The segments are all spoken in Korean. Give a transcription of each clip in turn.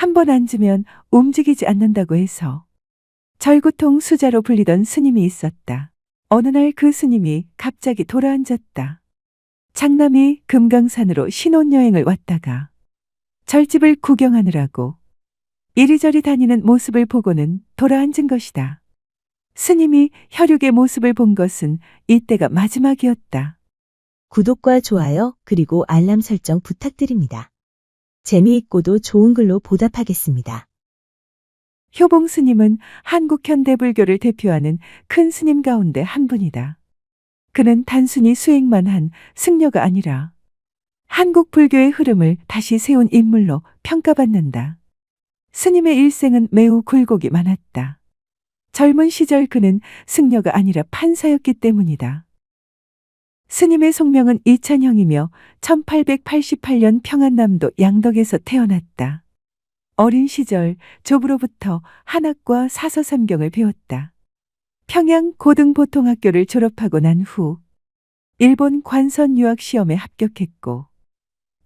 한 번 앉으면 움직이지 않는다고 해서 절구통 수자로 불리던 스님이 있었다. 어느 날 그 스님이 갑자기 돌아앉았다. 장남이 금강산으로 신혼여행을 왔다가 절집을 구경하느라고 이리저리 다니는 모습을 보고는 돌아앉은 것이다. 스님이 혈육의 모습을 본 것은 이때가 마지막이었다. 구독과 좋아요 그리고 알람 설정 부탁드립니다. 재미있고도 좋은 글로 보답하겠습니다. 효봉 스님은 한국 현대불교를 대표하는 큰 스님 가운데 한 분이다. 그는 단순히 수행만 한 승려가 아니라 한국 불교의 흐름을 다시 세운 인물로 평가받는다. 스님의 일생은 매우 굴곡이 많았다. 젊은 시절 그는 승려가 아니라 판사였기 때문이다. 스님의 속명은 이찬형이며 1888년 평안남도 양덕에서 태어났다. 어린 시절 조부로부터 한학과 사서삼경을 배웠다. 평양 고등보통학교를 졸업하고 난 후 일본 관선 유학 시험에 합격했고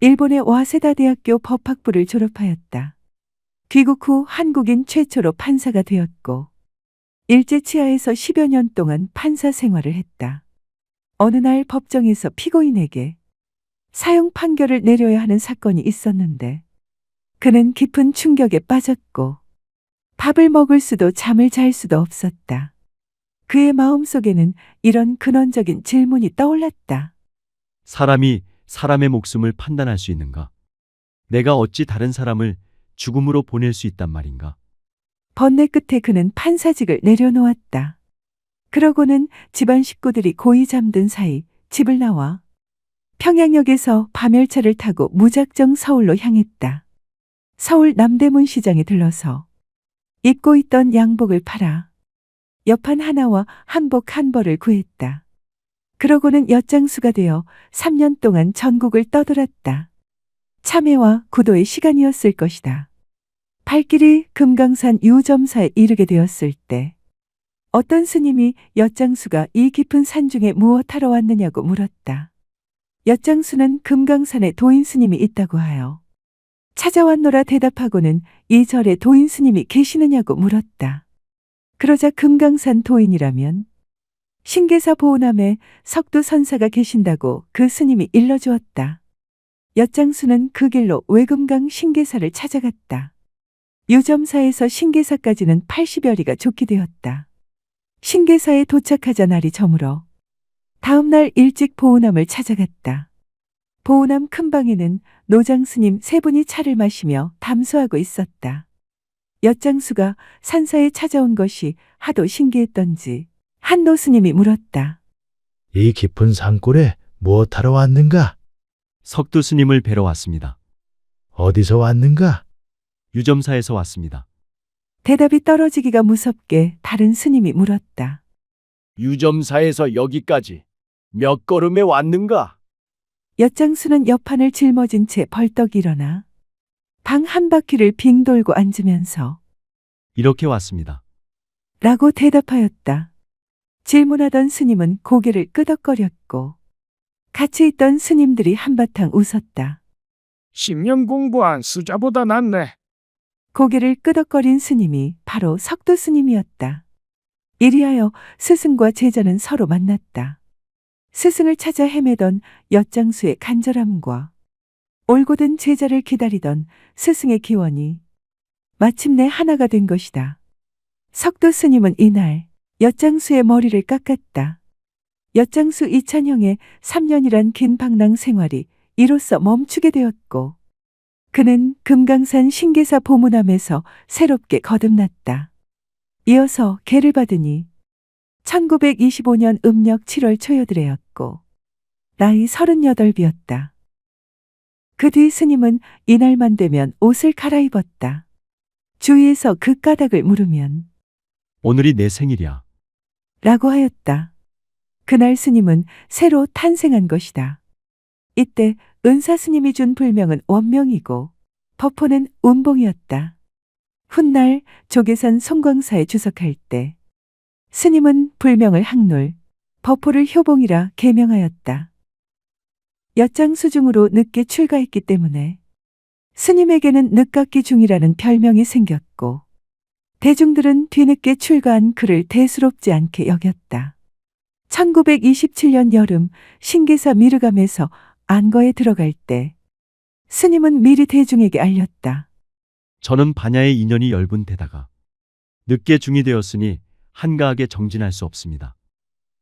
일본의 와세다 대학교 법학부를 졸업하였다. 귀국 후 한국인 최초로 판사가 되었고 일제치하에서 10여 년 동안 판사 생활을 했다. 어느 날 법정에서 피고인에게 사형 판결을 내려야 하는 사건이 있었는데 그는 깊은 충격에 빠졌고 밥을 먹을 수도 잠을 잘 수도 없었다. 그의 마음속에는 이런 근원적인 질문이 떠올랐다. 사람이 사람의 목숨을 판단할 수 있는가? 내가 어찌 다른 사람을 죽음으로 보낼 수 있단 말인가? 번뇌 끝에 그는 판사직을 내려놓았다. 그러고는 집안 식구들이 고이 잠든 사이 집을 나와 평양역에서 밤열차를 타고 무작정 서울로 향했다. 서울 남대문 시장에 들러서 입고 있던 양복을 팔아 여판 하나와 한복 한 벌을 구했다. 그러고는 엿장수가 되어 3년 동안 전국을 떠돌았다. 참회와 구도의 시간이었을 것이다. 발길이 금강산 유점사에 이르게 되었을 때 어떤 스님이 엿장수가 이 깊은 산중에 무엇하러 왔느냐고 물었다. 엿장수는 금강산에 도인 스님이 있다고 하여 찾아왔노라 대답하고는 이 절에 도인 스님이 계시느냐고 물었다. 그러자 금강산 도인이라면 신계사 보호남에 석두 선사가 계신다고 그 스님이 일러주었다. 엿장수는 그 길로 외금강 신계사를 찾아갔다. 유점사에서 신계사까지는 80여리가 좁게 되었다. 신계사에 도착하자 날이 저물어 다음 날 일찍 보호남을 찾아갔다. 보호남 큰 방에는 노장스님 세 분이 차를 마시며 담소하고 있었다. 엿장수가 산사에 찾아온 것이 하도 신기했던지 한 노스님이 물었다. 이 깊은 산골에 무엇하러 왔는가? 석두 스님을 뵈러 왔습니다. 어디서 왔는가? 유점사에서 왔습니다. 대답이 떨어지기가 무섭게 다른 스님이 물었다. 유점사에서 여기까지 몇 걸음에 왔는가? 엿장수는 옆판을 짊어진 채 벌떡 일어나 방 한 바퀴를 빙 돌고 앉으면서 이렇게 왔습니다. 라고 대답하였다. 질문하던 스님은 고개를 끄덕거렸고 같이 있던 스님들이 한바탕 웃었다. 10년 공부한 수자보다 낫네. 고개를 끄덕거린 스님이 바로 석두 스님이었다. 이리하여 스승과 제자는 서로 만났다. 스승을 찾아 헤매던 엿장수의 간절함과 올곧은 제자를 기다리던 스승의 기원이 마침내 하나가 된 것이다. 석두 스님은 이날 엿장수의 머리를 깎았다. 엿장수 이찬형의 3년이란 긴 방랑 생활이 이로써 멈추게 되었고 그는 금강산 신계사 보문함에서 새롭게 거듭났다. 이어서 계를 받으니 1925년 음력 7월 초여들이었고 나이 38이었다. 그 뒤 스님은 이날만 되면 옷을 갈아입었다. 주위에서 그 까닭을 물으면 오늘이 내 생일이야. 라고 하였다. 그날 스님은 새로 탄생한 것이다. 이때 은사 스님이 준 불명은 원명이고 법호는 운봉이었다. 훗날 조계산 송광사에 주석할 때 스님은 불명을 항놀, 법호를 효봉이라 계명하였다. 엿장수 중으로 늦게 출가했기 때문에 스님에게는 늦깎이 중이라는 별명이 생겼고 대중들은 뒤늦게 출가한 그를 대수롭지 않게 여겼다. 1927년 여름 신계사 미르감에서 안거에 들어갈 때 스님은 미리 대중에게 알렸다. 저는 반야의 인연이 열분되다가 늦게 중이 되었으니 한가하게 정진할 수 없습니다.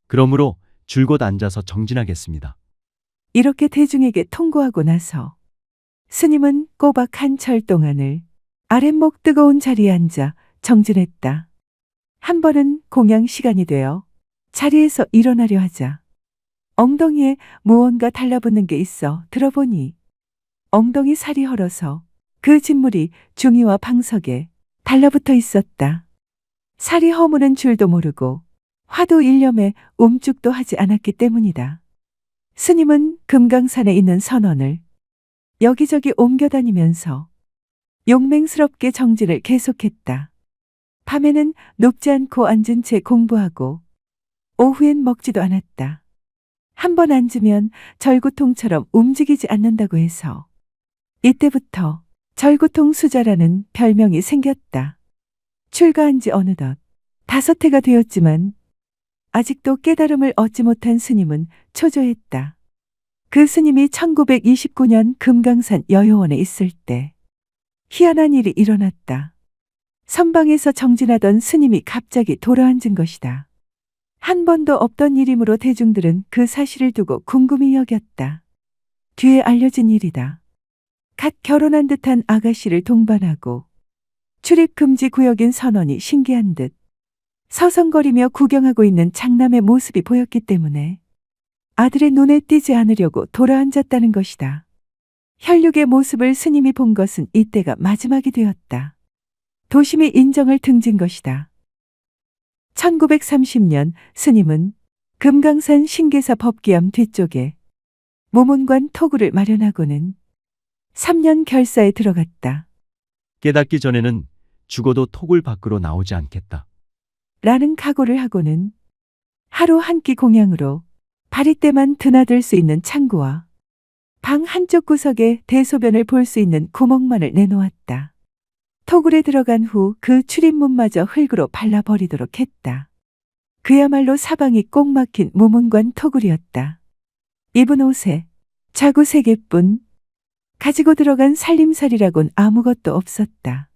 그러므로 줄곧 앉아서 정진하겠습니다. 이렇게 대중에게 통고하고 나서 스님은 꼬박 한 철 동안을 아랫목 뜨거운 자리에 앉아 정진했다. 한 번은 공양 시간이 되어 자리에서 일어나려 하자 엉덩이에 무언가 달라붙는 게 있어 들어보니 엉덩이 살이 헐어서 그 진물이 중이와 방석에 달라붙어 있었다. 살이 허무는 줄도 모르고 화두 일념에 움죽도 하지 않았기 때문이다. 스님은 금강산에 있는 선원을 여기저기 옮겨다니면서 용맹스럽게 정진을 계속했다. 밤에는 눕지 않고 앉은 채 공부하고 오후엔 먹지도 않았다. 한 번 앉으면 절구통처럼 움직이지 않는다고 해서 이때부터 절구통 수자라는 별명이 생겼다. 출가한 지 어느덧 5해가 되었지만 아직도 깨달음을 얻지 못한 스님은 초조했다. 그 스님이 1929년 금강산 여효원에 있을 때 희한한 일이 일어났다. 선방에서 정진하던 스님이 갑자기 돌아앉은 것이다. 한 번도 없던 일이므로 대중들은 그 사실을 두고 궁금히 여겼다. 뒤에 알려진 일이다. 갓 결혼한 듯한 아가씨를 동반하고 출입 금지 구역인 선원이 신기한 듯 서성거리며 구경하고 있는 장남의 모습이 보였기 때문에 아들의 눈에 띄지 않으려고 돌아앉았다는 것이다. 혈육의 모습을 스님이 본 것은 이때가 마지막이 되었다. 도심이 인정을 등진 것이다. 1930년 스님은 금강산 신계사 법기암 뒤쪽에 모문관 토구를 마련하고는 3년 결사에 들어갔다. 깨닫기 전에는 죽어도 톡을 밖으로 나오지 않겠다. 라는 각오를 하고는 하루 한 끼 공양으로 바리때만 드나들 수 있는 창구와 방 한쪽 구석에 대소변을 볼 수 있는 구멍만을 내놓았다. 토굴에 들어간 후 그 출입문마저 흙으로 발라버리도록 했다. 그야말로 사방이 꼭 막힌 무문관 토굴이었다. 입은 옷에 자구 3개뿐 가지고 들어간 살림살이라곤 아무것도 없었다.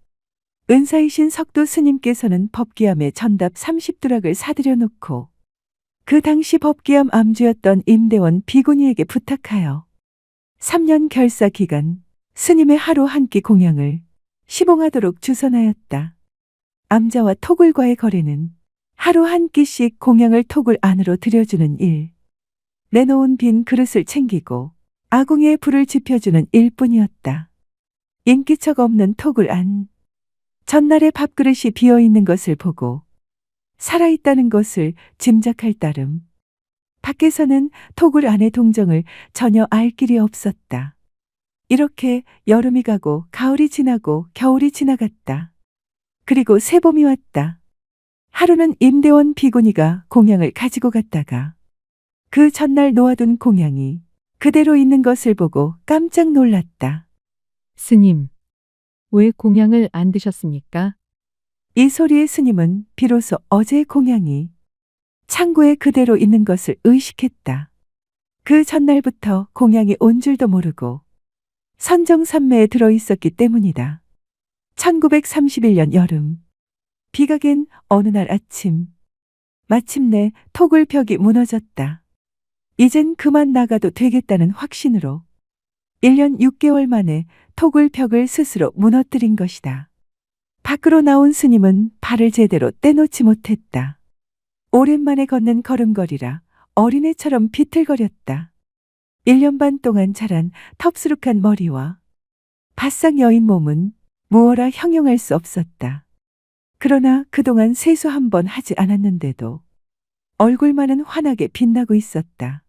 은사이신 석도 스님께서는 법기암에 전답 30두락을 사들여 놓고 그 당시 법기암 암주였던 임대원 비구니에게 부탁하여 3년 결사 기간 스님의 하루 한 끼 공양을 시봉하도록 주선하였다. 암자와 토굴과의 거래는 하루 한 끼씩 공양을 토굴 안으로 들여주는 일, 내놓은 빈 그릇을 챙기고 아궁이에 불을 지펴주는 일뿐이었다. 인기척 없는 토굴 안, 전날의 밥그릇이 비어있는 것을 보고 살아있다는 것을 짐작할 따름 밖에서는 토굴 안의 동정을 전혀 알 길이 없었다. 이렇게 여름이 가고 가을이 지나고 겨울이 지나갔다. 그리고 새봄이 왔다. 하루는 임대원 비구니가 공양을 가지고 갔다가 그 전날 놓아둔 공양이 그대로 있는 것을 보고 깜짝 놀랐다. 스님, 왜 공양을 안 드셨습니까? 이 소리에 스님은 비로소 어제의 공양이 창고에 그대로 있는 것을 의식했다. 그 전날부터 공양이 온 줄도 모르고 선정산매에 들어있었기 때문이다. 1931년 여름, 비가 갠 어느 날 아침, 마침내 토굴 벽이 무너졌다. 이젠 그만 나가도 되겠다는 확신으로 1년 6개월 만에 토굴 벽을 스스로 무너뜨린 것이다. 밖으로 나온 스님은 발을 제대로 떼놓지 못했다. 오랜만에 걷는 걸음걸이라 어린애처럼 비틀거렸다. 1년 반 동안 자란 텁스룩한 머리와 바싹 여인 몸은 무어라 형용할 수 없었다. 그러나 그동안 세수 한 번 하지 않았는데도 얼굴만은 환하게 빛나고 있었다.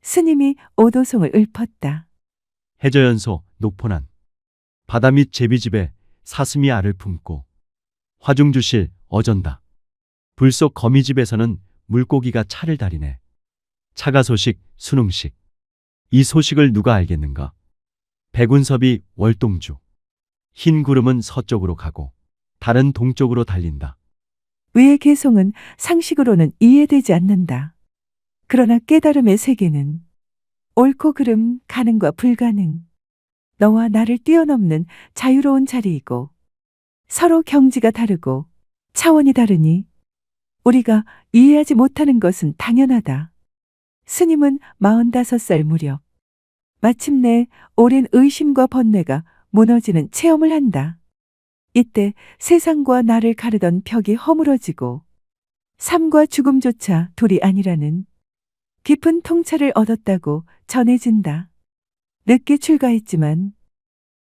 스님이 오도송을 읊었다. 해저연소 녹포난 바다 밑 제비집에 사슴이 알을 품고 화중주실 어전다. 불속 거미집에서는 물고기가 차를 다리네. 차가 소식 순웅식. 이 소식을 누가 알겠는가? 백운섭이 월동주. 흰 구름은 서쪽으로 가고 달은 동쪽으로 달린다. 위의 개송은 상식으로는 이해되지 않는다. 그러나 깨달음의 세계는 옳고 그름, 가능과 불가능, 너와 나를 뛰어넘는 자유로운 자리이고 서로 경지가 다르고 차원이 다르니 우리가 이해하지 못하는 것은 당연하다. 스님은 45살 무렵 마침내 오랜 의심과 번뇌가 무너지는 체험을 한다. 이때 세상과 나를 가르던 벽이 허물어지고 삶과 죽음조차 둘이 아니라는 깊은 통찰을 얻었다고 전해진다. 늦게 출가했지만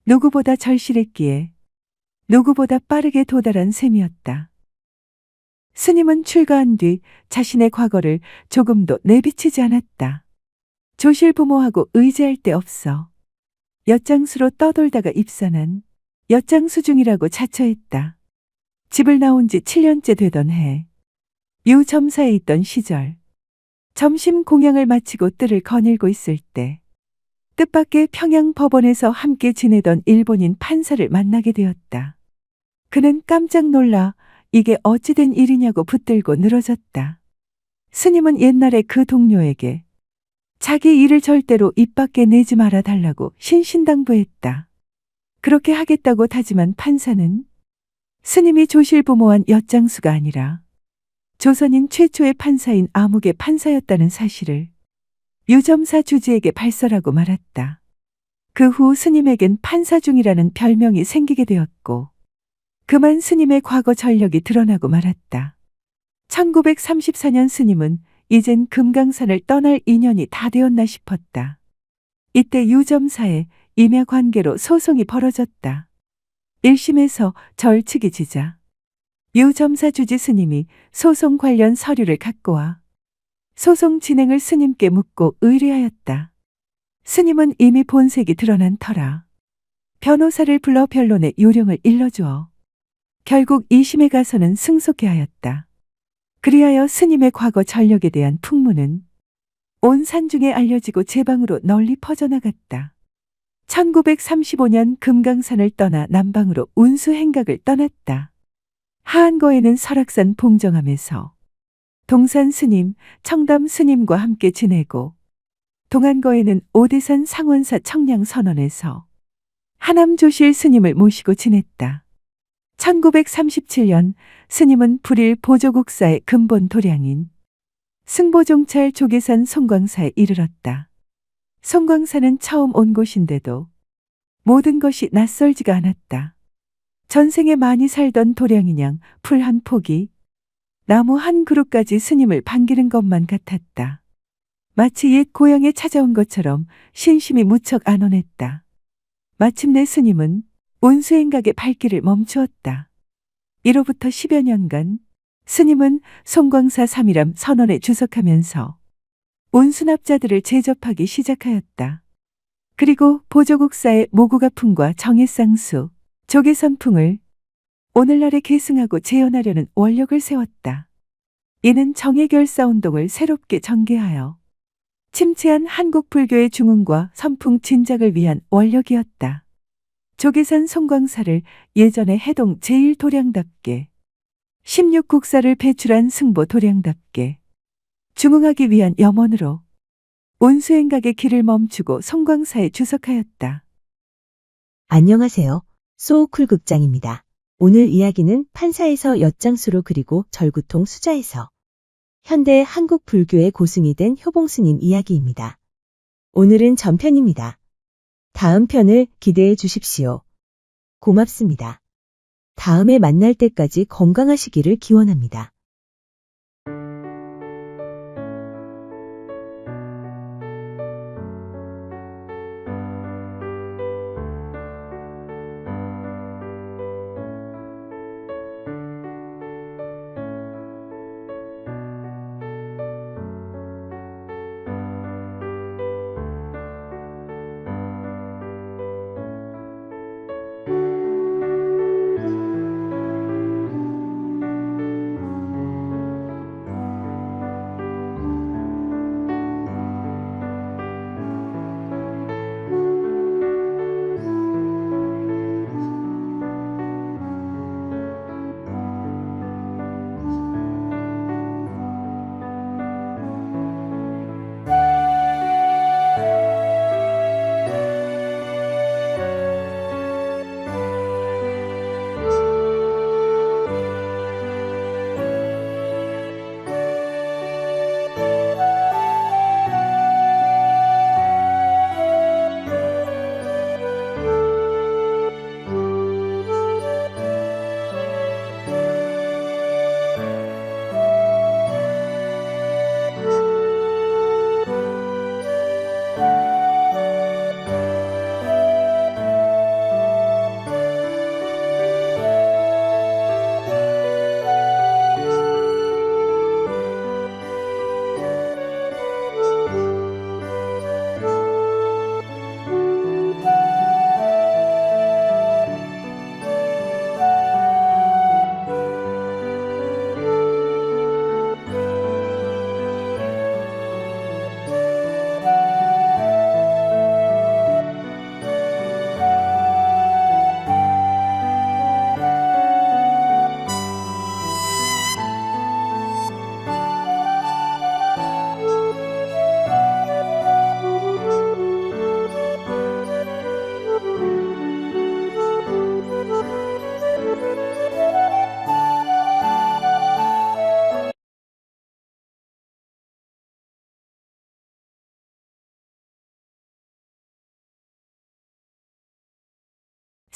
누구보다 절실했기에 누구보다 빠르게 도달한 셈이었다. 스님은 출가한 뒤 자신의 과거를 조금도 내비치지 않았다. 조실 부모하고 의지할 데 없어 엿장수로 떠돌다가 입산한 엿장수 중이라고 자처했다. 집을 나온 지 7년째 되던 해, 유점사에 있던 시절, 점심 공양을 마치고 뜰을 거닐고 있을 때 뜻밖의 평양 법원에서 함께 지내던 일본인 판사를 만나게 되었다. 그는 깜짝 놀라 이게 어찌 된 일이냐고 붙들고 늘어졌다. 스님은 옛날에 그 동료에게 자기 일을 절대로 입 밖에 내지 말아 달라고 신신당부했다. 그렇게 하겠다고 다짐한 판사는 스님이 조실부모한 엿장수가 아니라 조선인 최초의 판사인 아묵의 판사였다는 사실을 유점사 주지에게 발설하고 말았다. 그 후 스님에겐 판사중이라는 별명이 생기게 되었고 그만 스님의 과거 전력이 드러나고 말았다. 1934년 스님은 이젠 금강산을 떠날 인연이 다 되었나 싶었다. 이때 유점사에 임야 관계로 소송이 벌어졌다. 1심에서 절측이 지자 유점사 주지 스님이 소송 관련 서류를 갖고 와 소송 진행을 스님께 묻고 의뢰하였다. 스님은 이미 본색이 드러난 터라 변호사를 불러 변론의 요령을 일러주어 결국 2심에 가서는 승소케 하였다. 그리하여 스님의 과거 전력에 대한 풍문은 온 산중에 알려지고 제방으로 널리 퍼져나갔다. 1935년 금강산을 떠나 남방으로 운수 행각을 떠났다. 하안거에는 설악산 봉정암에서 동산 스님, 청담 스님과 함께 지내고 동안거에는 오대산 상원사 청량선원에서 하남조실 스님을 모시고 지냈다. 1937년 스님은 불일 보조국사의 근본 도량인 승보종찰 조계산 송광사에 이르렀다. 송광사는 처음 온 곳인데도 모든 것이 낯설지가 않았다. 전생에 많이 살던 도량인양 풀 한 폭이 나무 한 그루까지 스님을 반기는 것만 같았다. 마치 옛 고향에 찾아온 것처럼 신심이 무척 안온했다. 마침내 스님은 운수행각의 발길을 멈추었다. 이로부터 10여 년간 스님은 송광사 삼일암 선원에 주석하면서 운수납자들을 제접하기 시작하였다. 그리고 보조국사의 모구가풍과 정해쌍수, 조계선풍을 오늘날에 계승하고 재현하려는 원력을 세웠다. 이는 정예결사운동을 새롭게 전개하여 침체한 한국 불교의 중흥과 선풍 진작을 위한 원력이었다. 조계산 송광사를 예전의 해동 제1도량답게 16국사를 배출한 승보 도량답게 중흥하기 위한 염원으로 운수행각의 길을 멈추고 송광사에 주석하였다. 안녕하세요. 소우쿨 극장입니다. 오늘 이야기는 판사에서 엿장수로 그리고 절구통 수자에서 현대 한국 불교의 고승이 된 효봉스님 이야기입니다. 오늘은 전편입니다. 다음 편을 기대해 주십시오. 고맙습니다. 다음에 만날 때까지 건강하시기를 기원합니다.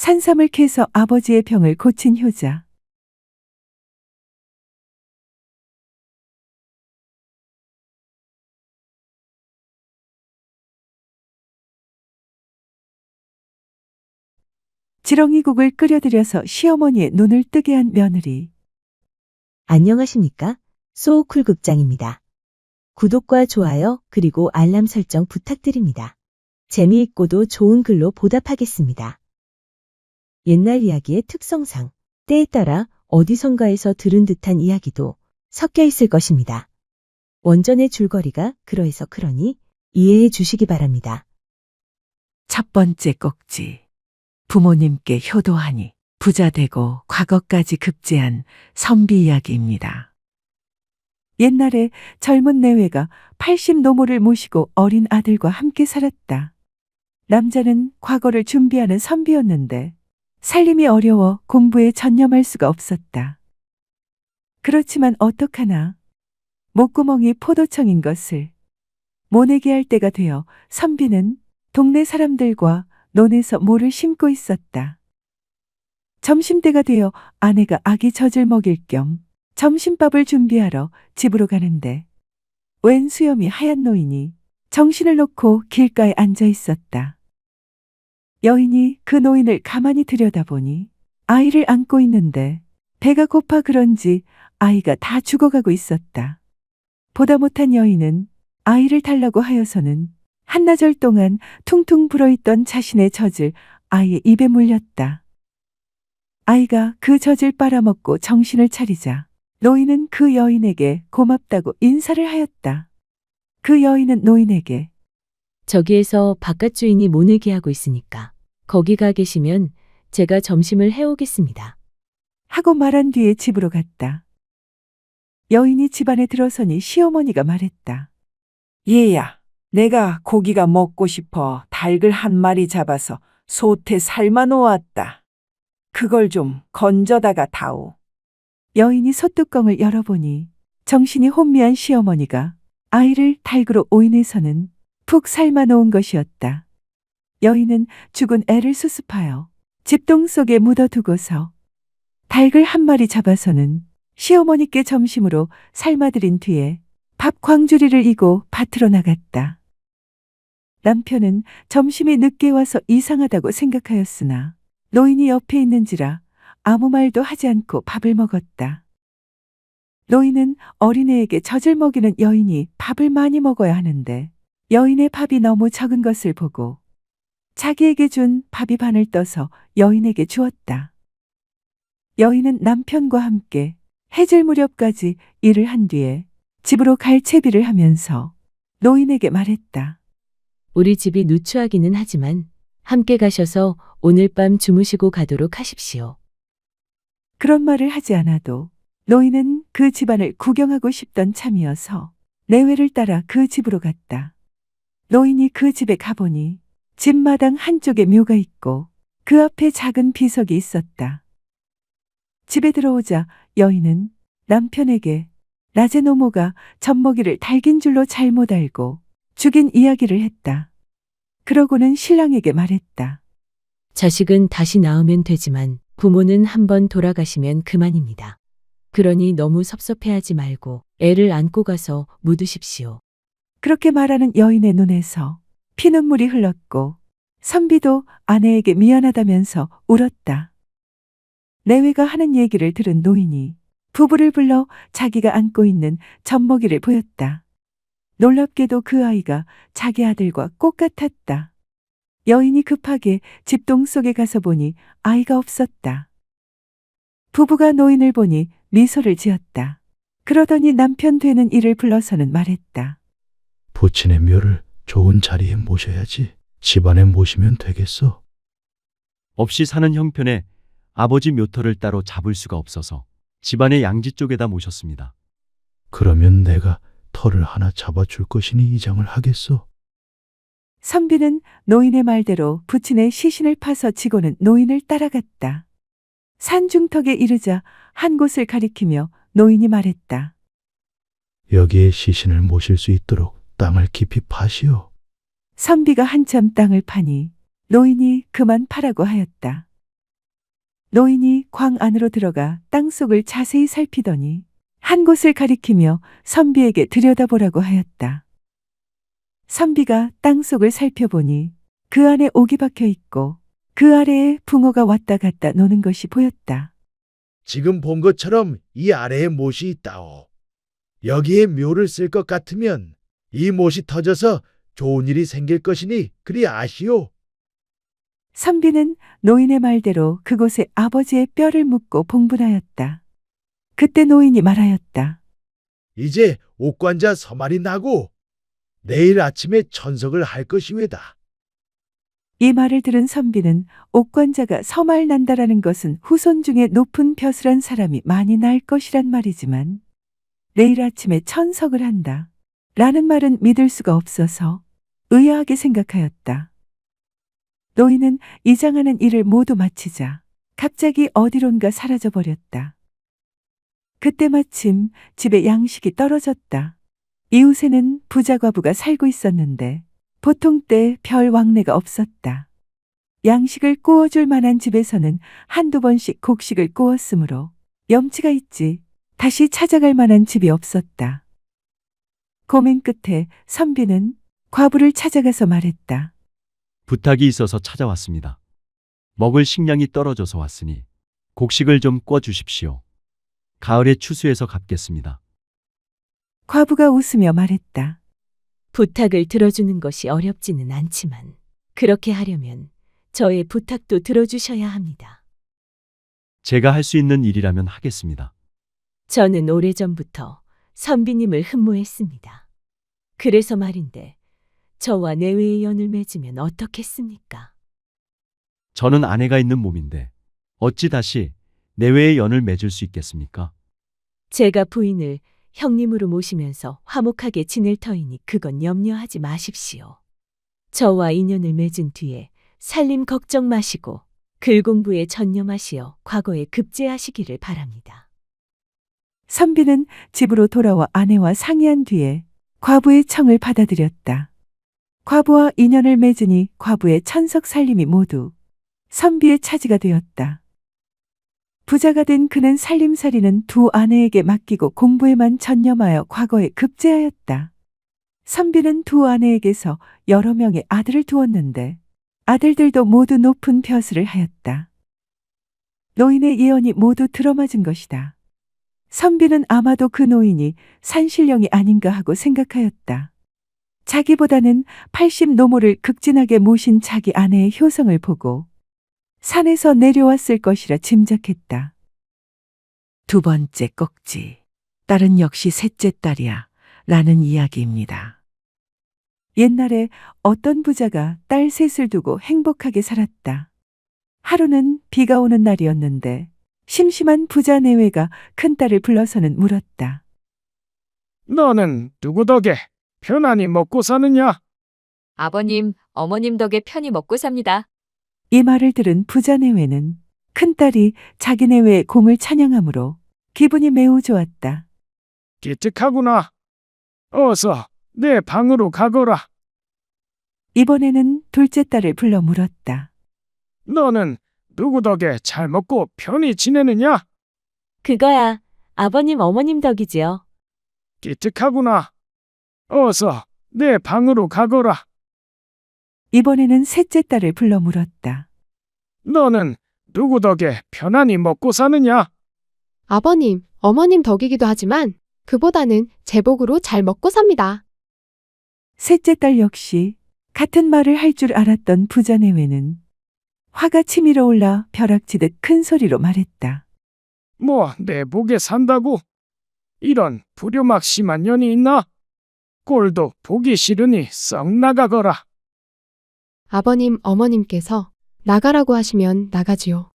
산삼을 캐서 아버지의 병을 고친 효자. 지렁이국을 끓여들여서 시어머니의 눈을 뜨게 한 며느리. 안녕하십니까? 소우쿨 극장입니다. 구독과 좋아요 그리고 알람 설정 부탁드립니다. 재미있고도 좋은 글로 보답하겠습니다. 옛날 이야기의 특성상 때에 따라 어디선가에서 들은 듯한 이야기도 섞여 있을 것입니다. 원전의 줄거리가 그러해서 그러니 이해해 주시기 바랍니다. 첫 번째 꼭지. 부모님께 효도하니 부자 되고 과거까지 급제한 선비 이야기입니다. 옛날에 젊은 내외가 80 노모를 모시고 어린 아들과 함께 살았다. 남자는 과거를 준비하는 선비였는데 살림이 어려워 공부에 전념할 수가 없었다. 그렇지만 어떡하나 목구멍이 포도청인 것을 모내게 할 때가 되어 선비는 동네 사람들과 논에서 모를 심고 있었다. 점심때가 되어 아내가 아기 젖을 먹일 겸 점심밥을 준비하러 집으로 가는데 웬 수염이 하얀 노인이 정신을 놓고 길가에 앉아 있었다. 여인이 그 노인을 가만히 들여다보니 아이를 안고 있는데 배가 고파 그런지 아이가 다 죽어가고 있었다. 보다 못한 여인은 아이를 달라고 하여서는 한나절 동안 퉁퉁 불어있던 자신의 젖을 아이의 입에 물렸다. 아이가 그 젖을 빨아먹고 정신을 차리자 노인은 그 여인에게 고맙다고 인사를 하였다. 그 여인은 노인에게 저기에서 바깥 주인이 모내기 하고 있으니까 거기 가 계시면 제가 점심을 해오겠습니다. 하고 말한 뒤에 집으로 갔다. 여인이 집 안에 들어서니 시어머니가 말했다. 얘야, 내가 고기가 먹고 싶어 닭을 한 마리 잡아서 솥에 삶아 놓았다. 그걸 좀 건져다가 다오. 여인이 솥뚜껑을 열어보니 정신이 혼미한 시어머니가 아이를 닭으로 오인해서는 푹 삶아 놓은 것이었다. 여인은 죽은 애를 수습하여 집동 속에 묻어두고서 닭을 한 마리 잡아서는 시어머니께 점심으로 삶아들인 뒤에 밥 광주리를 이고 밭으로 나갔다. 남편은 점심이 늦게 와서 이상하다고 생각하였으나 노인이 옆에 있는지라 아무 말도 하지 않고 밥을 먹었다. 노인은 어린애에게 젖을 먹이는 여인이 밥을 많이 먹어야 하는데 여인의 밥이 너무 적은 것을 보고 자기에게 준 밥이 반을 떠서 여인에게 주었다. 여인은 남편과 함께 해질 무렵까지 일을 한 뒤에 집으로 갈 채비를 하면서 노인에게 말했다. 우리 집이 누추하기는 하지만 함께 가셔서 오늘 밤 주무시고 가도록 하십시오. 그런 말을 하지 않아도 노인은 그 집안을 구경하고 싶던 참이어서 내외를 따라 그 집으로 갔다. 노인이 그 집에 가보니 집마당 한쪽에 묘가 있고 그 앞에 작은 비석이 있었다. 집에 들어오자 여인은 남편에게 낮에 노모가 젖먹이를 달긴 줄로 잘못 알고 죽인 이야기를 했다. 그러고는 신랑에게 말했다. 자식은 다시 낳으면 되지만 부모는 한번 돌아가시면 그만입니다. 그러니 너무 섭섭해하지 말고 애를 안고 가서 묻으십시오. 그렇게 말하는 여인의 눈에서 피눈물이 흘렀고 선비도 아내에게 미안하다면서 울었다. 내외가 하는 얘기를 들은 노인이 부부를 불러 자기가 안고 있는 젖먹이를 보였다. 놀랍게도 그 아이가 자기 아들과 똑같았다. 여인이 급하게 집동 속에 가서 보니 아이가 없었다. 부부가 노인을 보니 미소를 지었다. 그러더니 남편 되는 이를 불러서는 말했다. 부친의 묘를 좋은 자리에 모셔야지. 집안에 모시면 되겠어. 없이 사는 형편에 아버지 묘터를 따로 잡을 수가 없어서 집안의 양지 쪽에다 모셨습니다. 그러면 내가 터를 하나 잡아줄 것이니 이장을 하겠소. 선비는 노인의 말대로 부친의 시신을 파서 지고는 노인을 따라갔다. 산중턱에 이르자 한 곳을 가리키며 노인이 말했다. 여기에 시신을 모실 수 있도록 땅을 깊이 파시오. 선비가 한참 땅을 파니 노인이 그만 파라고 하였다. 노인이 광 안으로 들어가 땅속을 자세히 살피더니 한 곳을 가리키며 선비에게 들여다보라고 하였다. 선비가 땅속을 살펴보니 그 안에 옥이 박혀 있고 그 아래에 붕어가 왔다 갔다 노는 것이 보였다. 지금 본 것처럼 이 아래에 못이 있다오. 여기에 묘를 쓸 것 같으면 이 못이 터져서 좋은 일이 생길 것이니 그리 아시오. 선비는 노인의 말대로 그곳에 아버지의 뼈를 묻고 봉분하였다. 그때 노인이 말하였다. 이제 옥관자 서말이 나고 내일 아침에 천석을 할 것이외다. 이 말을 들은 선비는 옥관자가 서말 난다라는 것은 후손 중에 높은 벼슬한 사람이 많이 날 것이란 말이지만 내일 아침에 천석을 한다 라는 말은 믿을 수가 없어서 의아하게 생각하였다. 노인은 이장하는 일을 모두 마치자 갑자기 어디론가 사라져 버렸다. 그때 마침 집에 양식이 떨어졌다. 이웃에는 부자 과부가 살고 있었는데 보통 때 별 왕래가 없었다. 양식을 구워줄 만한 집에서는 한두 번씩 곡식을 구웠으므로 염치가 있지 다시 찾아갈 만한 집이 없었다. 고민 끝에 선비는 과부를 찾아가서 말했다. 부탁이 있어서 찾아왔습니다. 먹을 식량이 떨어져서 왔으니 곡식을 좀 꿔 주십시오. 가을에 추수해서 갚겠습니다. 과부가 웃으며 말했다. 부탁을 들어주는 것이 어렵지는 않지만 그렇게 하려면 저의 부탁도 들어주셔야 합니다. 제가 할 수 있는 일이라면 하겠습니다. 저는 오래전부터 선비님을 흠모했습니다. 그래서 말인데 저와 내외의 연을 맺으면 어떻겠습니까? 저는 아내가 있는 몸인데 어찌 다시 내외의 연을 맺을 수 있겠습니까? 제가 부인을 형님으로 모시면서 화목하게 지낼 터이니 그건 염려하지 마십시오. 저와 인연을 맺은 뒤에 살림 걱정 마시고 글 공부에 전념하시어 과거에 급제하시기를 바랍니다. 선비는 집으로 돌아와 아내와 상의한 뒤에 과부의 청을 받아들였다. 과부와 인연을 맺으니 과부의 천석 살림이 모두 선비의 차지가 되었다. 부자가 된 그는 살림살이는 두 아내에게 맡기고 공부에만 전념하여 과거에 급제하였다. 선비는 두 아내에게서 여러 명의 아들을 두었는데 아들들도 모두 높은 벼슬을 하였다. 노인의 예언이 모두 들어맞은 것이다. 선비는 아마도 그 노인이 산신령이 아닌가 하고 생각하였다. 자기보다는 80노모를 극진하게 모신 자기 아내의 효성을 보고 산에서 내려왔을 것이라 짐작했다. 두 번째 꼭지. 딸은 역시 셋째 딸이야. 라는 이야기입니다. 옛날에 어떤 부자가 딸 셋을 두고 행복하게 살았다. 하루는 비가 오는 날이었는데 심심한 부자 내외가 큰딸을 불러서는 물었다. 너는 누구 덕에 편안히 먹고 사느냐? 아버님, 어머님 덕에 편히 먹고 삽니다. 이 말을 들은 부자 내외는 큰딸이 자기 내외의 공을 찬양하므로 기분이 매우 좋았다. 기특하구나. 어서 내 방으로 가거라. 이번에는 둘째 딸을 불러 물었다. 너는 누구 덕에 잘 먹고 편히 지내느냐? 그거야 아버님 어머님 덕이지요. 기특하구나. 어서 내 방으로 가거라. 이번에는 셋째 딸을 불러 물었다. 너는 누구 덕에 편안히 먹고 사느냐? 아버님, 어머님 덕이기도 하지만 그보다는 제복으로 잘 먹고 삽니다. 셋째 딸 역시 같은 말을 할 줄 알았던 부자 내외는 화가 치밀어 올라 벼락치듯 큰 소리로 말했다. 뭐 내 복에 산다고? 이런 불효막심한 년이 있나? 꼴도 보기 싫으니 썩 나가거라. 아버님, 어머님께서 나가라고 하시면 나가지요.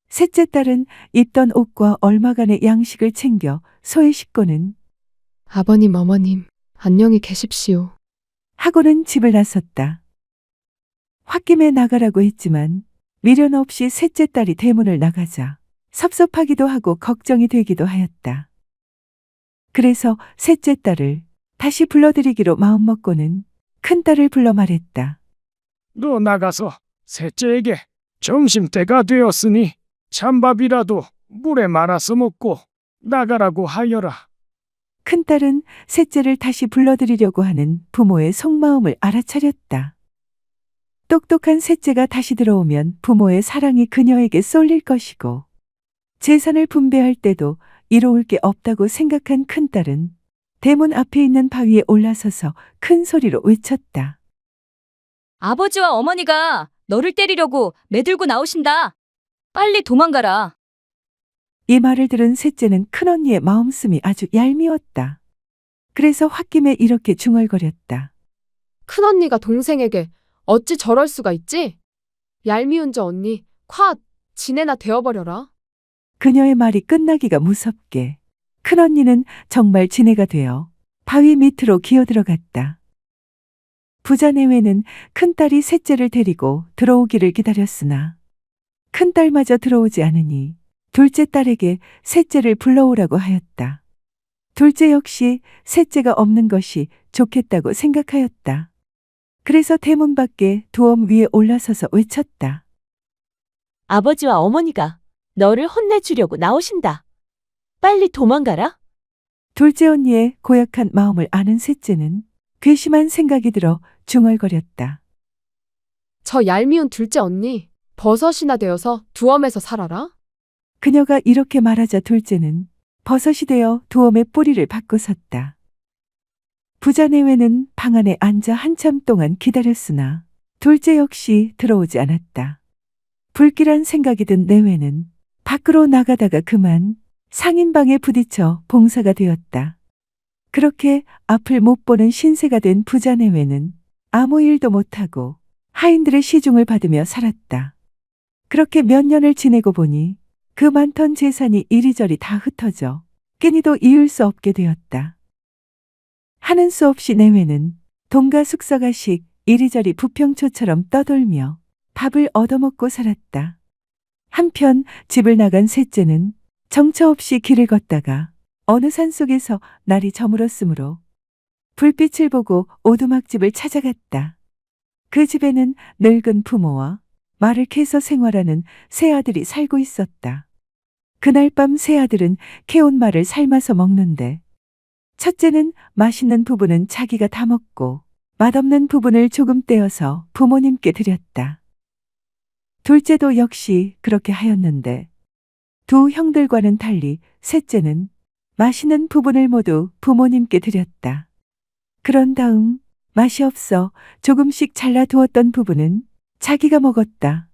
셋째 딸은 입던 옷과 얼마간의 양식을 챙겨 소에 싣고는 아버님, 어머님, 안녕히 계십시오. 하고는 집을 나섰다. 홧김에 나가라고 했지만 미련 없이 셋째 딸이 대문을 나가자 섭섭하기도 하고 걱정이 되기도 하였다. 그래서 셋째 딸을 다시 불러들이기로 마음먹고는 큰딸을 불러 말했다. 너 나가서 셋째에게 점심때가 되었으니 찬밥이라도 물에 말아서 먹고 나가라고 하여라. 큰딸은 셋째를 다시 불러들이려고 하는 부모의 속마음을 알아차렸다. 똑똑한 셋째가 다시 들어오면 부모의 사랑이 그녀에게 쏠릴 것이고 재산을 분배할 때도 이로울 게 없다고 생각한 큰딸은 대문 앞에 있는 바위에 올라서서 큰 소리로 외쳤다. 아버지와 어머니가 너를 때리려고 매들고 나오신다. 빨리 도망가라. 이 말을 들은 셋째는 큰언니의 마음씀이 아주 얄미웠다. 그래서 홧김에 이렇게 중얼거렸다. 큰언니가 동생에게 어찌 저럴 수가 있지? 얄미운 저 언니, 콱! 지네나 되어버려라. 그녀의 말이 끝나기가 무섭게 큰언니는 정말 지네가 되어 바위 밑으로 기어들어갔다. 부자 내외는 큰딸이 셋째를 데리고 들어오기를 기다렸으나 큰딸마저 들어오지 않으니 둘째 딸에게 셋째를 불러오라고 하였다. 둘째 역시 셋째가 없는 것이 좋겠다고 생각하였다. 그래서 대문 밖에 두엄 위에 올라서서 외쳤다. 아버지와 어머니가 너를 혼내주려고 나오신다. 빨리 도망가라. 둘째 언니의 고약한 마음을 아는 셋째는 괘씸한 생각이 들어 중얼거렸다. 저 얄미운 둘째 언니, 버섯이나 되어서 두엄에서 살아라. 그녀가 이렇게 말하자 둘째는 버섯이 되어 두엄의 뿌리를 받고 섰다. 부자 내외는 방 안에 앉아 한참 동안 기다렸으나 둘째 역시 들어오지 않았다. 불길한 생각이 든 내외는 밖으로 나가다가 그만 상인방에 부딪혀 봉사가 되었다. 그렇게 앞을 못 보는 신세가 된 부자 내외는 아무 일도 못하고 하인들의 시중을 받으며 살았다. 그렇게 몇 년을 지내고 보니 그 많던 재산이 이리저리 다 흩어져 끊이도 이을 수 없게 되었다. 하는 수 없이 내외는 동가 숙서가식 이리저리 부평초처럼 떠돌며 밥을 얻어먹고 살았다. 한편 집을 나간 셋째는 정처 없이 길을 걷다가 어느 산속에서 날이 저물었으므로 불빛을 보고 오두막집을 찾아갔다. 그 집에는 늙은 부모와 말을 캐서 생활하는 세 아들이 살고 있었다. 그날 밤 세 아들은 캐온 말을 삶아서 먹는데 첫째는 맛있는 부분은 자기가 다 먹고 맛없는 부분을 조금 떼어서 부모님께 드렸다. 둘째도 역시 그렇게 하였는데 두 형들과는 달리 셋째는 맛있는 부분을 모두 부모님께 드렸다. 그런 다음 맛이 없어 조금씩 잘라두었던 부분은 자기가 먹었다.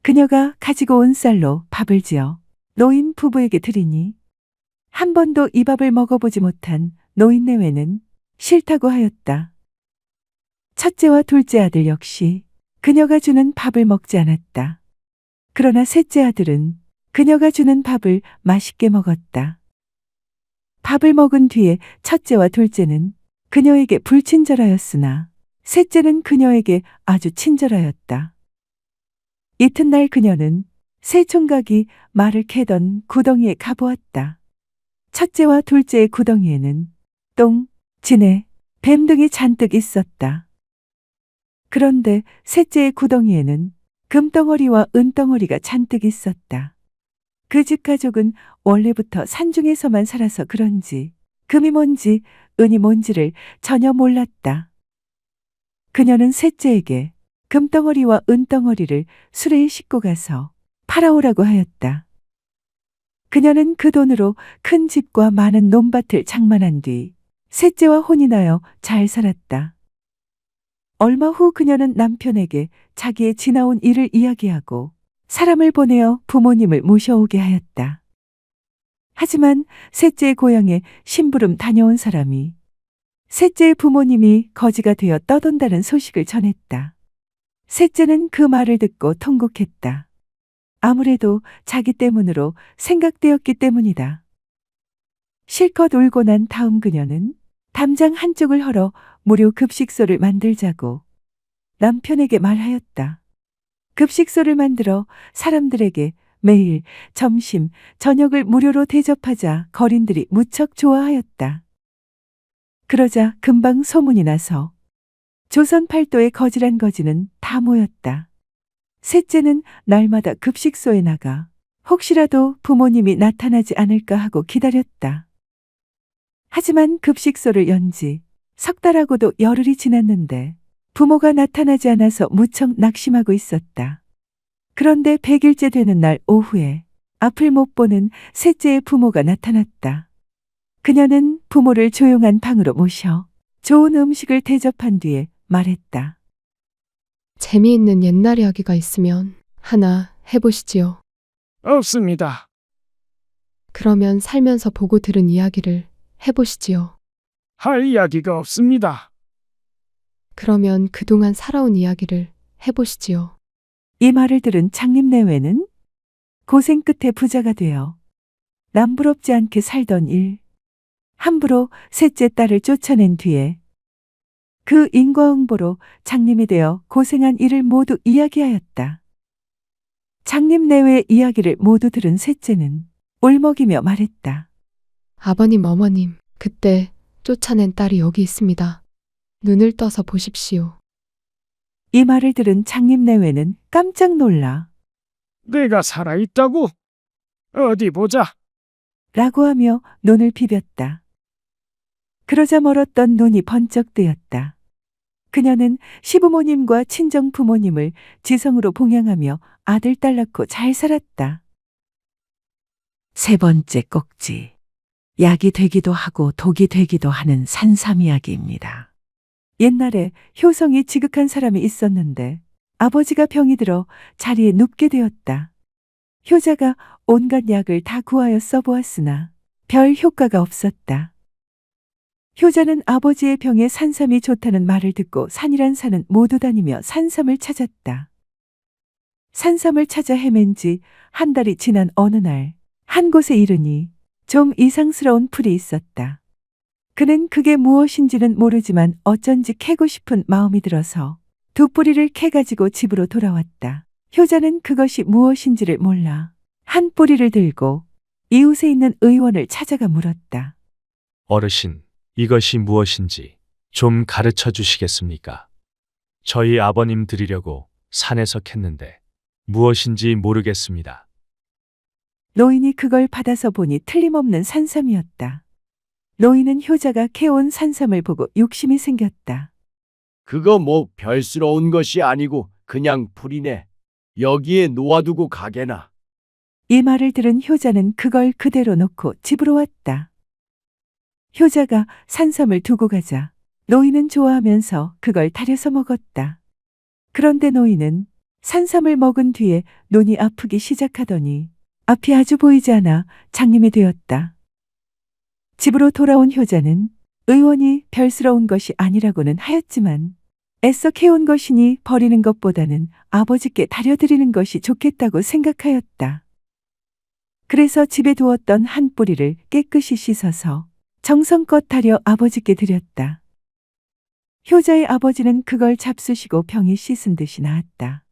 그녀가 가지고 온 쌀로 밥을 지어 노인 부부에게 드리니 한 번도 이 밥을 먹어보지 못한 노인 내외는 싫다고 하였다. 첫째와 둘째 아들 역시 그녀가 주는 밥을 먹지 않았다. 그러나 셋째 아들은 그녀가 주는 밥을 맛있게 먹었다. 밥을 먹은 뒤에 첫째와 둘째는 그녀에게 불친절하였으나 셋째는 그녀에게 아주 친절하였다. 이튿날 그녀는 새 총각이 말을 캐던 구덩이에 가보았다. 첫째와 둘째의 구덩이에는 똥, 진해, 뱀 등이 잔뜩 있었다. 그런데 셋째의 구덩이에는 금덩어리와 은덩어리가 잔뜩 있었다. 그 집 가족은 원래부터 산중에서만 살아서 그런지 금이 뭔지 은이 뭔지를 전혀 몰랐다. 그녀는 셋째에게 금덩어리와 은덩어리를 수레에 싣고 가서 팔아오라고 하였다. 그녀는 그 돈으로 큰 집과 많은 논밭을 장만한 뒤 셋째와 혼이 나어 잘 살았다. 얼마 후 그녀는 남편에게 자기의 지나온 일을 이야기하고 사람을 보내어 부모님을 모셔오게 하였다. 하지만 셋째의 고향에 심부름 다녀온 사람이 셋째의 부모님이 거지가 되어 떠돈다는 소식을 전했다. 셋째는 그 말을 듣고 통곡했다. 아무래도 자기 때문으로 생각되었기 때문이다. 실컷 울고 난 다음 그녀는 담장 한쪽을 헐어 무료 급식소를 만들자고 남편에게 말하였다. 급식소를 만들어 사람들에게 매일 점심, 저녁을 무료로 대접하자 거린들이 무척 좋아하였다. 그러자 금방 소문이 나서 조선 팔도의 거지란 거지는 다 모였다. 셋째는 날마다 급식소에 나가 혹시라도 부모님이 나타나지 않을까 하고 기다렸다. 하지만 급식소를 연 지 석 달하고도 열흘이 지났는데 부모가 나타나지 않아서 무척 낙심하고 있었다. 그런데 100일째 되는 날 오후에 앞을 못 보는 셋째의 부모가 나타났다. 그녀는 부모를 조용한 방으로 모셔 좋은 음식을 대접한 뒤에 말했다. 재미있는 옛날 이야기가 있으면 하나 해보시지요. 없습니다. 그러면 살면서 보고 들은 이야기를 해보시지요. 할 이야기가 없습니다. 그러면 그동안 살아온 이야기를 해보시지요. 이 말을 들은 장님 내외는 고생 끝에 부자가 되어 남부럽지 않게 살던 일, 함부로 셋째 딸을 쫓아낸 뒤에 그 인과응보로 장님이 되어 고생한 일을 모두 이야기하였다. 장님 내외의 이야기를 모두 들은 셋째는 울먹이며 말했다. 아버님, 어머님, 그때 쫓아낸 딸이 여기 있습니다. 눈을 떠서 보십시오. 이 말을 들은 장님 내외는 깜짝 놀라 내가 살아있다고? 어디 보자. 라고 하며 눈을 비볐다. 그러자 멀었던 눈이 번쩍 뜨였다. 그녀는 시부모님과 친정 부모님을 지성으로 봉양하며 아들 딸 낳고 잘 살았다. 세 번째 꼭지. 약이 되기도 하고 독이 되기도 하는 산삼 이야기입니다. 옛날에 효성이 지극한 사람이 있었는데 아버지가 병이 들어 자리에 눕게 되었다. 효자가 온갖 약을 다 구하여 써보았으나 별 효과가 없었다. 효자는 아버지의 병에 산삼이 좋다는 말을 듣고 산이란 산은 모두 다니며 산삼을 찾았다. 산삼을 찾아 헤맨 지 한 달이 지난 어느 날 한 곳에 이르니 좀 이상스러운 풀이 있었다. 그는 그게 무엇인지는 모르지만 어쩐지 캐고 싶은 마음이 들어서 두 뿌리를 캐가지고 집으로 돌아왔다. 효자는 그것이 무엇인지를 몰라 한 뿌리를 들고 이웃에 있는 의원을 찾아가 물었다. 어르신, 이것이 무엇인지 좀 가르쳐 주시겠습니까? 저희 아버님 드리려고 산에서 캤는데 무엇인지 모르겠습니다. 노인이 그걸 받아서 보니 틀림없는 산삼이었다. 노인은 효자가 캐온 산삼을 보고 욕심이 생겼다. 그거 뭐 별스러운 것이 아니고 그냥 풀이네. 여기에 놓아두고 가게나. 이 말을 들은 효자는 그걸 그대로 놓고 집으로 왔다. 효자가 산삼을 두고 가자 노인은 좋아하면서 그걸 다려서 먹었다. 그런데 노인은 산삼을 먹은 뒤에 눈이 아프기 시작하더니 앞이 아주 보이지 않아 장님이 되었다. 집으로 돌아온 효자는 의원이 별스러운 것이 아니라고는 하였지만 애써 캐온 것이니 버리는 것보다는 아버지께 다려드리는 것이 좋겠다고 생각하였다. 그래서 집에 두었던 한 뿌리를 깨끗이 씻어서 정성껏 다려 아버지께 드렸다. 효자의 아버지는 그걸 잡수시고 병이 씻은 듯이 나았다.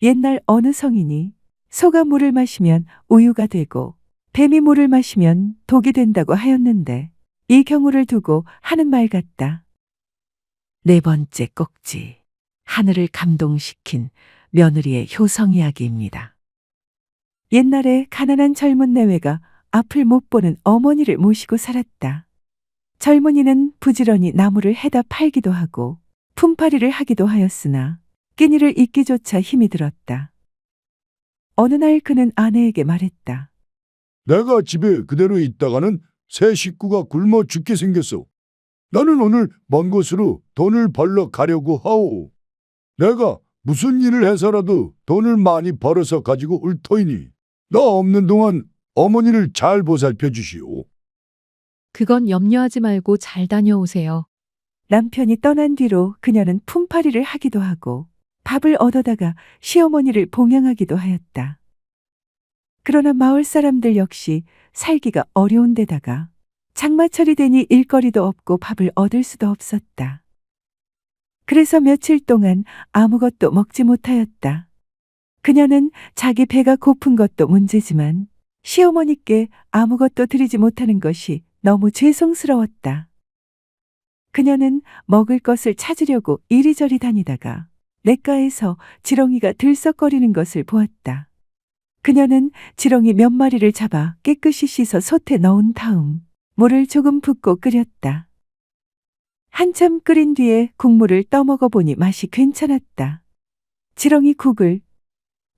옛날 어느 성인이 소가 물을 마시면 우유가 되고 뱀이 물을 마시면 독이 된다고 하였는데 이 경우를 두고 하는 말 같다. 네 번째 꼭지. 하늘을 감동시킨 며느리의 효성 이야기입니다. 옛날에 가난한 젊은 내외가 앞을 못 보는 어머니를 모시고 살았다. 젊은이는 부지런히 나무를 해다 팔기도 하고 품팔이를 하기도 하였으나 끼니를 잇기조차 힘이 들었다. 어느 날 그는 아내에게 말했다. 내가 집에 그대로 있다가는 새 식구가 굶어 죽게 생겼어. 나는 오늘 먼 곳으로 돈을 벌러 가려고 하오. 내가 무슨 일을 해서라도 돈을 많이 벌어서 가지고 올 터이니 나 없는 동안 어머니를 잘 보살펴 주시오. 그건 염려하지 말고 잘 다녀오세요. 남편이 떠난 뒤로 그녀는 품팔이를 하기도 하고 밥을 얻어다가 시어머니를 봉양하기도 하였다. 그러나 마을 사람들 역시 살기가 어려운 데다가 장마철이 되니 일거리도 없고 밥을 얻을 수도 없었다. 그래서 며칠 동안 아무것도 먹지 못하였다. 그녀는 자기 배가 고픈 것도 문제지만 시어머니께 아무것도 드리지 못하는 것이 너무 죄송스러웠다. 그녀는 먹을 것을 찾으려고 이리저리 다니다가 냇가에서 지렁이가 들썩거리는 것을 보았다. 그녀는 지렁이 몇 마리를 잡아 깨끗이 씻어 솥에 넣은 다음 물을 조금 붓고 끓였다. 한참 끓인 뒤에 국물을 떠먹어 보니 맛이 괜찮았다. 지렁이 국을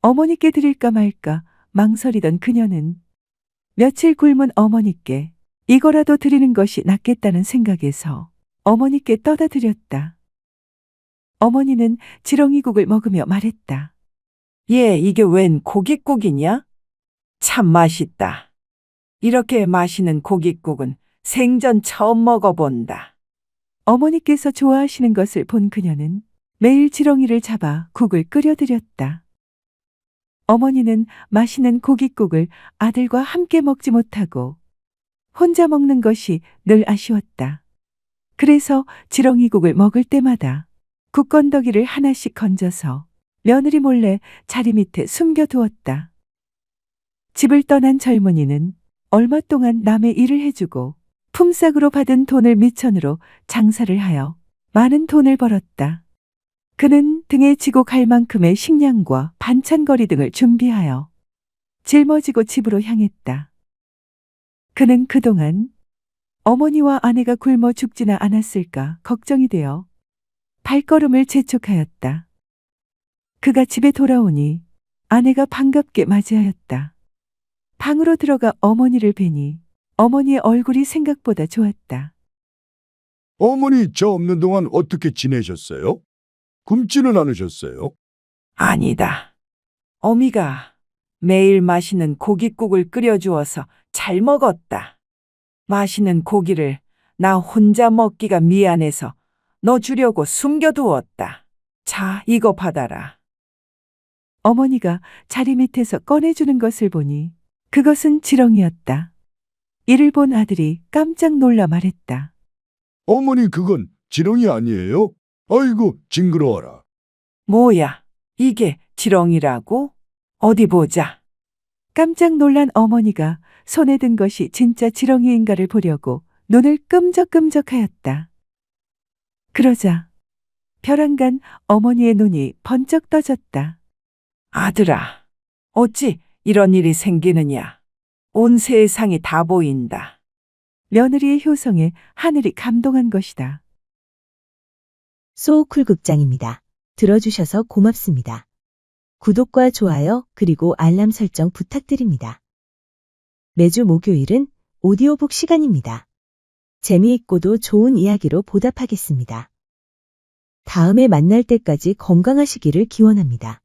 어머니께 드릴까 말까 망설이던 그녀는 며칠 굶은 어머니께 이거라도 드리는 것이 낫겠다는 생각에서 어머니께 떠다 드렸다. 어머니는 지렁이국을 먹으며 말했다. 얘, 이게 웬 고깃국이냐? 참 맛있다. 이렇게 맛있는 고깃국은 생전 처음 먹어본다. 어머니께서 좋아하시는 것을 본 그녀는 매일 지렁이를 잡아 국을 끓여드렸다. 어머니는 맛있는 고깃국을 아들과 함께 먹지 못하고 혼자 먹는 것이 늘 아쉬웠다. 그래서 지렁이국을 먹을 때마다 국건더기를 하나씩 건져서 며느리 몰래 자리 밑에 숨겨두었다. 집을 떠난 젊은이는 얼마 동안 남의 일을 해주고 품삯으로 받은 돈을 미천으로 장사를 하여 많은 돈을 벌었다. 그는 등에 지고 갈 만큼의 식량과 반찬거리 등을 준비하여 짊어지고 집으로 향했다. 그는 그동안 어머니와 아내가 굶어 죽지나 않았을까 걱정이 되어 발걸음을 재촉하였다. 그가 집에 돌아오니 아내가 반갑게 맞이하였다. 방으로 들어가 어머니를 뵈니 어머니의 얼굴이 생각보다 좋았다. 어머니 저 없는 동안 어떻게 지내셨어요? 굶지는 않으셨어요? 아니다. 어미가 매일 맛있는 고깃국을 끓여주어서 잘 먹었다. 맛있는 고기를 나 혼자 먹기가 미안해서 너 주려고 숨겨두었다. 자, 이거 받아라. 어머니가 자리 밑에서 꺼내주는 것을 보니 그것은 지렁이였다. 이를 본 아들이 깜짝 놀라 말했다. 어머니 그건 지렁이 아니에요? 아이고 징그러워라. 뭐야, 이게 지렁이라고? 어디 보자. 깜짝 놀란 어머니가 손에 든 것이 진짜 지렁이인가를 보려고 눈을 끔적끔적하였다. 그러자 벼랑간 어머니의 눈이 번쩍 떠졌다. 아들아, 어찌 이런 일이 생기느냐. 온 세상이 다 보인다. 며느리의 효성에 하늘이 감동한 것이다. 소쿨극장입니다. 들어주셔서 고맙습니다. 구독과 좋아요 그리고 알람 설정 부탁드립니다. 매주 목요일은 오디오북 시간입니다. 재미있고도 좋은 이야기로 보답하겠습니다. 다음에 만날 때까지 건강하시기를 기원합니다.